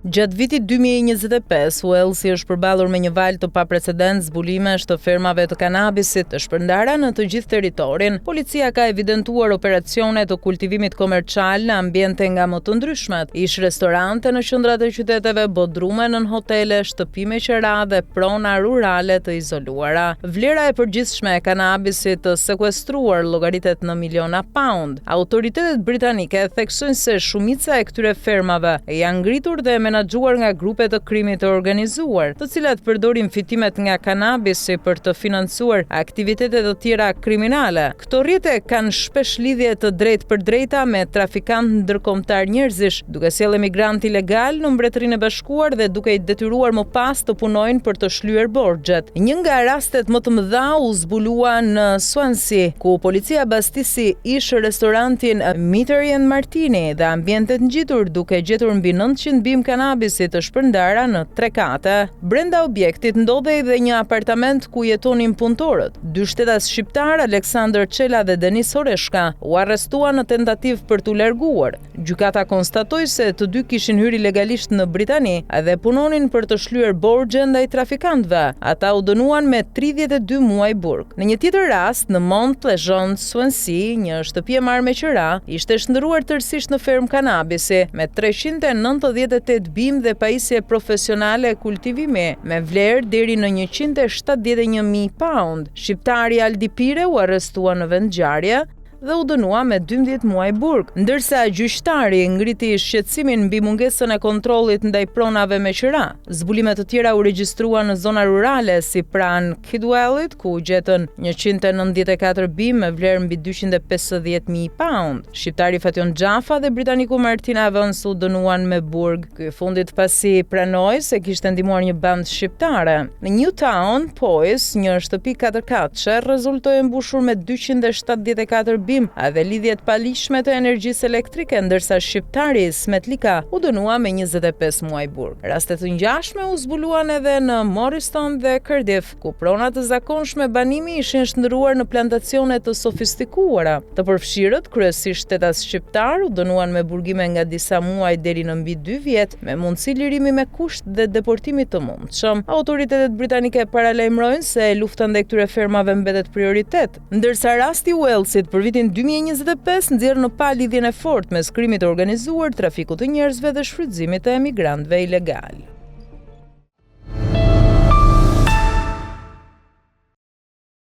Gjatë vitit 2025, Walesi është përballur me një valë të paprecedent zbulimesh të fermave të kanabisit të shpërndara në të gjithë territorin. Policia ka evidentuar operacione të kultivimit komercial në ambiente nga më të ndryshmet, ish restorante në qendrat e qyteteve, bodrume nën hotele, shtëpi me qera dhe prona rurale të izoluara. Vlera e përgjithshme e kanabisit të sekuestruar llogaritet në miliona pound. Autoritetet britanike theksojnë se shumica e këtyre fermave janë ngritur dhe menaxhuar nga grupe të krimit të organizuar, të cilat përdorin fitimet nga kanabisi për të financuar aktivitete të tjera kriminale. Këto rrjete kanë shpesh lidhje të drejtpërdrejta me trafikantë ndërkombëtar njerëzish, duke sjellë emigrantë ilegal në Mbretërinë e Bashkuar dhe duke i detyruar më pas të punojnë për të shlyer borxhet. Një nga rastet më të mëdha u zbulua në Swansea, ku policia bastisi ish restorantin Meatery and Martini dhe ambientet ngjitur, duke gjetur mbi 900 bim kanabisit të shpërndara në 3 kate. Brenda objektit ndodhej dhe një apartament ku jetonin punëtorët. 2 shtetas shqiptar, Aleksandër Çela dhe Denis Oreshka, u arrestuan në tentativë për t'u larguar. Gjykata konstatoi se të dy kishin hyrë ilegalisht në Britani dhe punonin për të shlyer borxhe ndaj trafikantëve. Ata u dënuan me 32 muaj burg. Në një tjetër rast, në Mont Pleasant, Swansea, një shtëpi e marrë me qira ishte shndërruar tërësisht në fermë kanabisi me 398 bim dhe pajisje profesionale kultivimi, me vlerë deri në 171.000 pound. Shqiptari Aldi Pire u arrestua në vendngjarje dhe u dënua me 12 muaj burg, ndërsa gjyqtari ngriti shqetësimin mbi mungesën e kontrollit ndaj pronave me qira. Zbulime të tjera u regjistruan në zona rurale si pranë Kidwellit, ku u gjetën 194 bim me vlerë mbi 250.000 pound. Shqiptari Fation Xhafa dhe britaniku Martin Evans u dënuan me burg. Ky i fundit pasi pranoi se kishte ndihmuar një band shqiptare. Në Newtown, Pois, një shtëpi 4 katëshe rezultoi mbushur me 274 bim dhe lidhjet palishme të energjisë elektrike, ndërsa shqiptari Smetlika u dënua me 25 muaj burg. Raste të ngjashme u zbuluan edhe në Morriston dhe Cardiff, ku prona të zakonshme banimi ishin shndërruar në plantacione të sofistikuara. Të përfshirët, kryesisht shtetas shqiptar, u dënuan me burgime nga disa muaj deri në mbi 2 vjet, me mundësi lirimi me kusht dhe deportimi të mundshëm. Autoritetet britanike paralajmërojnë se lufta ndaj këtyre fermave mbetet prioritet, ndërsa rasti i Walesit për vitin 2025 nxjerr në palë lidhjen e fortë mes krimit të organizuar, trafikut të njerëzve dhe shfrytëzimit të emigrantëve ilegal.